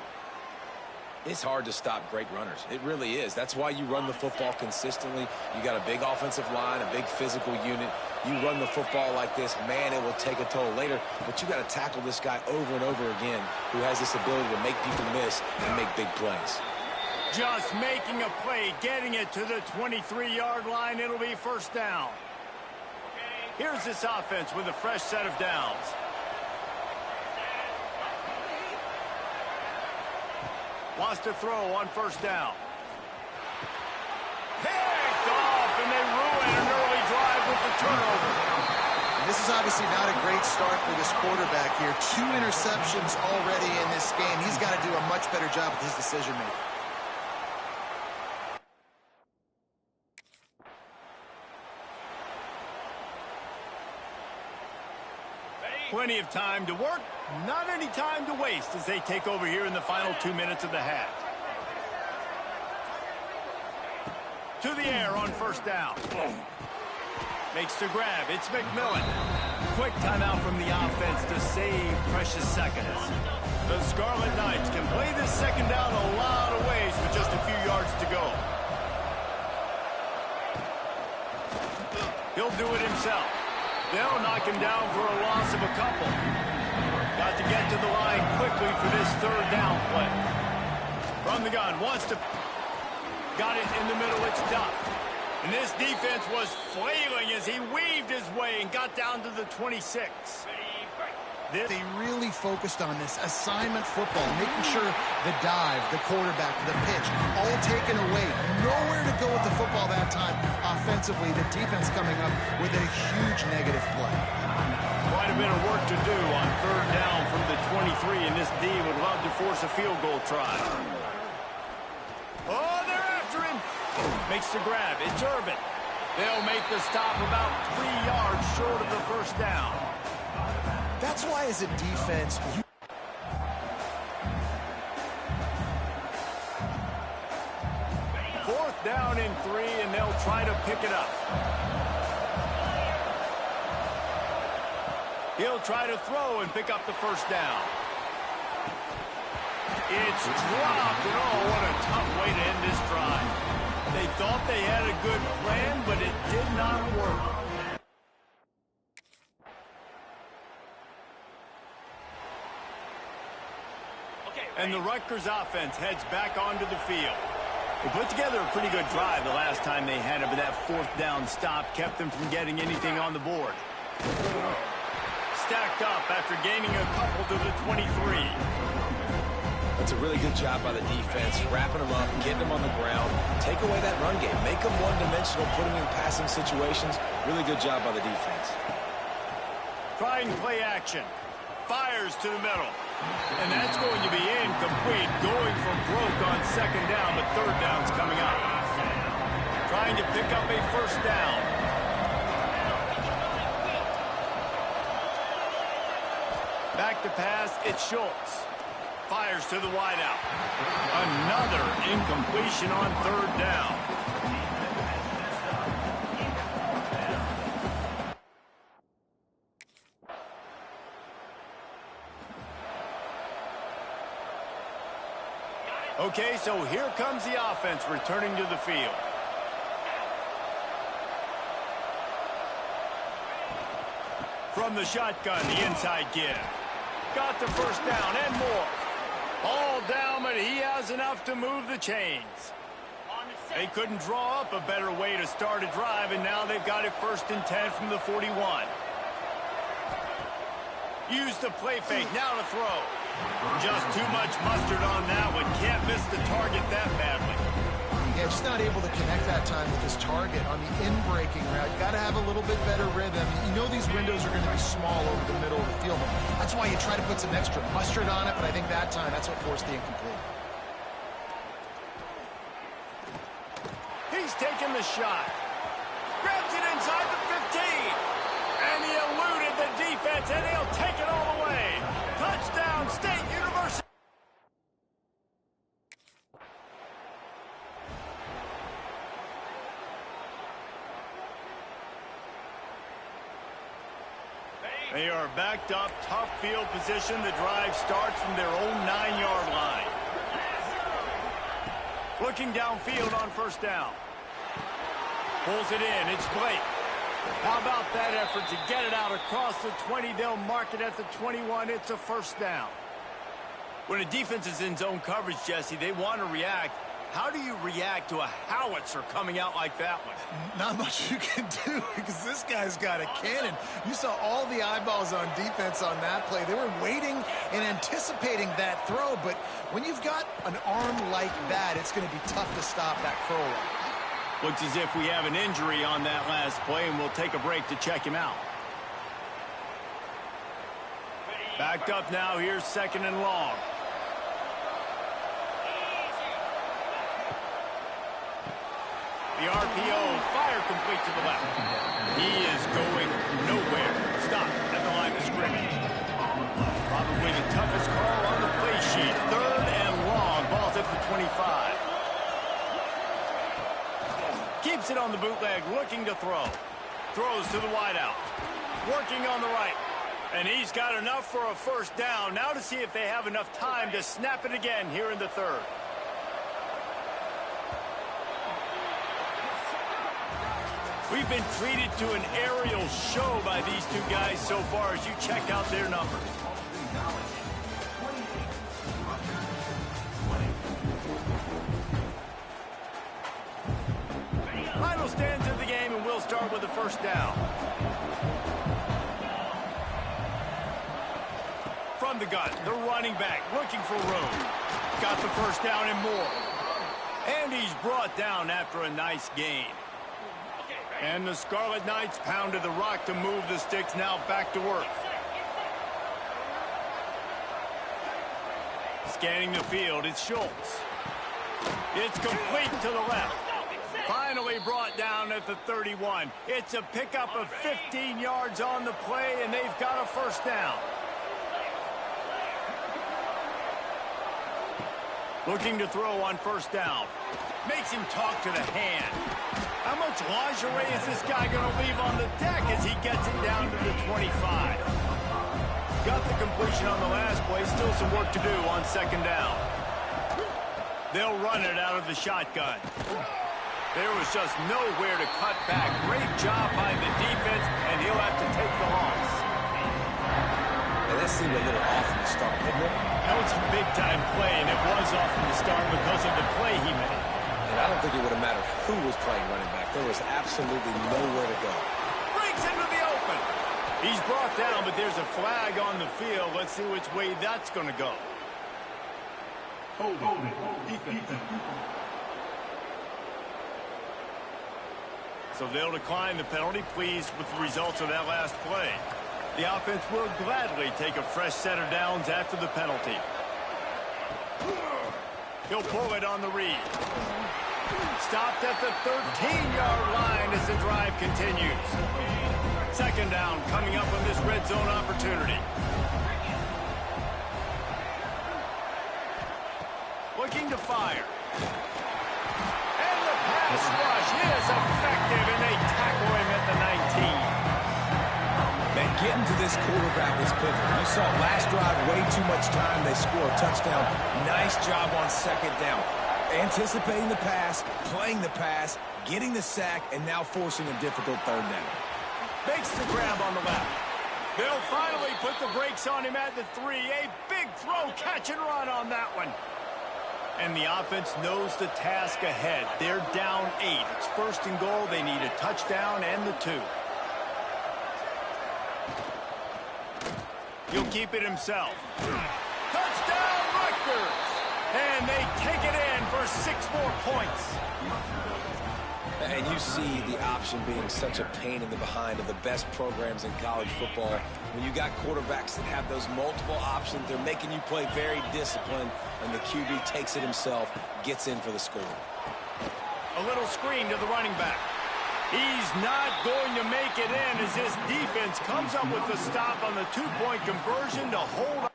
It's hard to stop great runners. It really is. That's why you run the football consistently. You got a big offensive line, a big physical unit. You run the football like this, man, it will take a toll later. But you got to tackle this guy over and over again who has this ability to make people miss and make big plays. Just making a play, getting it to the 23-yard line. It'll be first down. Here's this offense with a fresh set of downs. Wants to throw on first down. Picked off, and they ruin an early drive with the turnover. And this is obviously not a great start for this quarterback here. 2 interceptions already in this game. He's got to do a much better job with his decision-making. Plenty of time to work, not any time to waste as they take over here in the final 2 minutes of the half. To the air on first down. Makes the grab. It's McMillan. Quick timeout from the offense to save precious seconds. The Scarlet Knights can play this second down a lot of ways with just a few yards to go. He'll do it himself. They'll knock him down for a loss of a couple. Got to get to the line quickly for this third down play. From the gun, wants to... Got it in the middle, it's tough. And this defense was flailing as he weaved his way and got down to the 26. They really focused on this assignment football, making sure the dive, the quarterback, the pitch, all taken away. Nowhere to go with the football that time. Offensively, the defense coming up with a huge negative play. Quite a bit of work to do on third down from the 23, and this D would love to force a field goal try. Oh, they're after him. Makes the grab. It's Irvin. They'll make the stop about 3 yards short of the first down. That's why, as a defense, Fourth down and 3, and they'll try to pick it up. He'll try to throw and pick up the first down. It's dropped, and oh, what a tough way to end this drive. They thought they had a good plan, but it did not work. And the Rutgers offense heads back onto the field. They put together a pretty good drive the last time they had it, but that fourth down stop kept them from getting anything on the board. Stacked up after gaining a couple to the 23. That's a really good job by the defense, wrapping them up, getting them on the ground, take away that run game, make them one-dimensional, put them in passing situations. Really good job by the defense. Trying play action. Fires to the middle. And that's going to be incomplete. Going for broke on second down, but third down's coming up. Trying to pick up a first down. Back to pass, it's Schultz. Fires to the wideout. Another incompletion on third down. Okay, so here comes the offense returning to the field. From the shotgun, the inside give. Got the first down and more. All down, but he has enough to move the chains. They couldn't draw up a better way to start a drive, and now they've got it first and 10 from the 41. Use the play fake, now to throw. Just too much mustard on that one. Can't miss the target that badly. Yeah, just not able to connect that time with his target on the in-breaking route. Got to have a little bit better rhythm. You know these windows are going to be small over the middle of the field. That's why you try to put some extra mustard on it, but I think that time, that's what forced the incomplete. He's taking the shot. Grabs it inside the 15. And he eluded the defense, and he'll take it all the way. Touchdown, State University. They are backed up, tough field position. The drive starts from their own 9-yard line. Looking downfield on first down. Pulls it in. It's Blake. How about that effort to get it out across the 20? They'll mark it at the 21. It's a first down. When a defense is in zone coverage, Jesse, they want to react. How do you react to a howitzer coming out like that one? Not much you can do because this guy's got a cannon. You saw all the eyeballs on defense on that play. They were waiting and anticipating that throw, but when you've got an arm like that, it's going to be tough to stop that curl run. Looks as if we have an injury on that last play, and we'll take a break to check him out. Backed up now. Here's second and long. The RPO, fire complete to the left. He is going nowhere. Stop at the line of scrimmage. Probably the toughest call on the play sheet. Third and long. Ball's at the 25. Keeps it on the bootleg, looking to throw. Throws to the wideout. Working on the right. And he's got enough for a first down. Now to see if they have enough time to snap it again here in the third. We've been treated to an aerial show by these two guys so far as you check out their numbers. Final stands of the game, and we'll start with the first down. From the gun, the running back looking for room. Got the first down and more. And he's brought down after a nice gain. And the Scarlet Knights pounded the rock to move the sticks. Now back to work. Scanning the field, it's Schultz. It's complete to the left. Finally brought down at the 31. It's a pickup of 15 yards on the play, and they've got a first down. Looking to throw on first down. Makes him talk to the hand. How much lingerie is this guy going to leave on the deck as he gets it down to the 25? Got the completion on the last play. Still some work to do on second down. They'll run it out of the shotgun. There was just nowhere to cut back. Great job by the defense, and he'll have to take the loss. And that seemed a little off from the start, didn't it? That was a big-time play, and it was off from the start because of the play he made. And I don't think it would have mattered who was playing running back. There was absolutely nowhere to go. Breaks into the open. He's brought down, but there's a flag on the field. Let's see which way that's going to go. So they'll decline the penalty, pleased with the results of that last play. The offense will gladly take a fresh set of downs after the penalty. He'll pull it on the read. Stopped at the 13-yard line as the drive continues. Second down coming up on this red zone opportunity. Looking to fire. And the pass rush is effective, and they tackle him at the 19. Man, getting to this quarterback is pivotal. You saw last drive, way too much time. They score a touchdown. Nice job on second down. Anticipating the pass, playing the pass, getting the sack, and now forcing a difficult third down. Makes the grab on the left. They'll finally put the brakes on him at the 3. A big throw, catch and run on that one. And the offense knows the task ahead. They're down 8. It's first and goal. They need a touchdown and the 2. He'll keep it himself. Touchdown, Rutgers! And they take it in for 6 more points. And you see the option being such a pain in the behind of the best programs in college football. When you got quarterbacks that have those multiple options, they're making you play very disciplined, and the QB takes it himself, gets in for the score. A little screen to the running back. He's not going to make it in as this defense comes up with the stop on the 2-point conversion to hold on.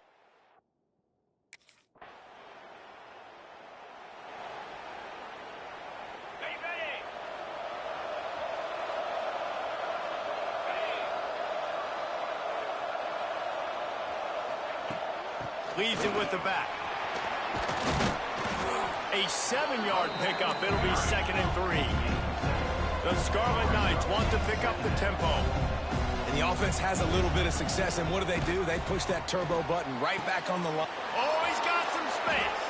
Leaves it with the back. A A 7-yard pickup. It'll be 2nd and 3. The Scarlet Knights want to pick up the tempo. And the offense has a little bit of success, and what do? They push that turbo button right back on the line. Oh, he's got some space.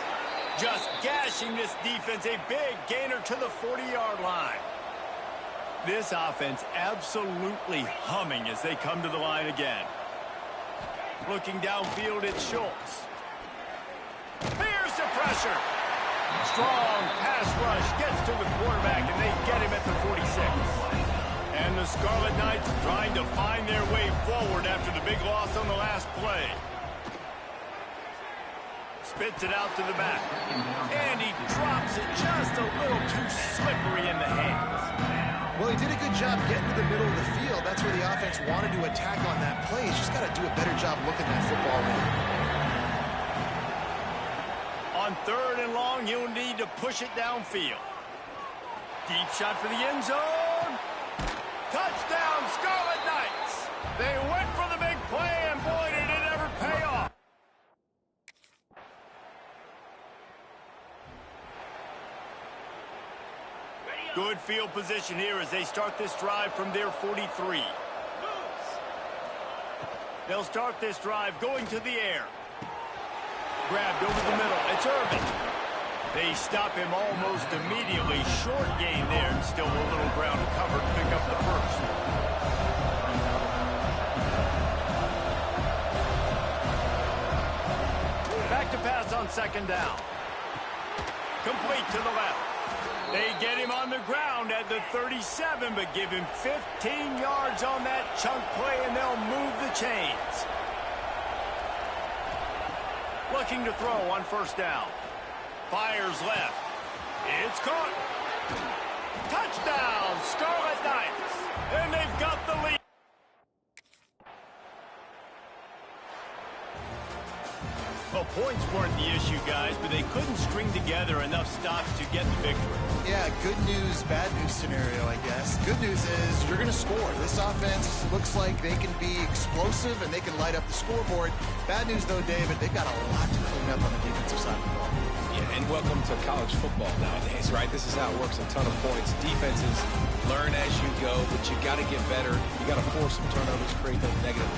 Just gashing this defense. A big gainer to the 40-yard line. This offense absolutely humming as they come to the line again. Looking downfield, it's Schultz. Here's the pressure. Strong pass rush gets to the quarterback, and they get him at the 46. And the Scarlet Knights trying to find their way forward after the big loss on the last play. Spits it out to the back. And he drops it just a little too slippery in the hands. Well, he did a good job getting to the middle of the field. That's where the offense wanted to attack on that play. He's just got to do a better job looking that football in. On 3rd and long, he'll need to push it downfield. Deep shot for the end zone. Touchdown, Scarlet Knights. They went for the big play, and boy, did it ever pay off. Good field position here as they start this drive from their 43. They'll start this drive going to the air. Grabbed over the middle. It's Irvin. They stop him almost immediately. Short gain there, and still a little ground to cover to pick up the first. Back to pass on 2nd down. Complete to the left. They get him on the ground at the 37, but give him 15 yards on that chunk play, and they'll move the chains. Looking to throw on 1st down. Fires left. It's caught. Touchdown, Scarlet Knights. And they've got the lead. Well, points weren't the issue, guys, but they couldn't string together enough stops to get the victory. Yeah, good news, bad news scenario, I guess. Good news is you're going to score. This offense looks like they can be explosive and they can light up the scoreboard. Bad news, though, David, they've got a lot to clean up on the defensive side of the ball. Yeah, and welcome to college football nowadays, right? This is how it works, a ton of points. Defenses learn as you go, but you got to get better. You got to force some turnovers, create those negative.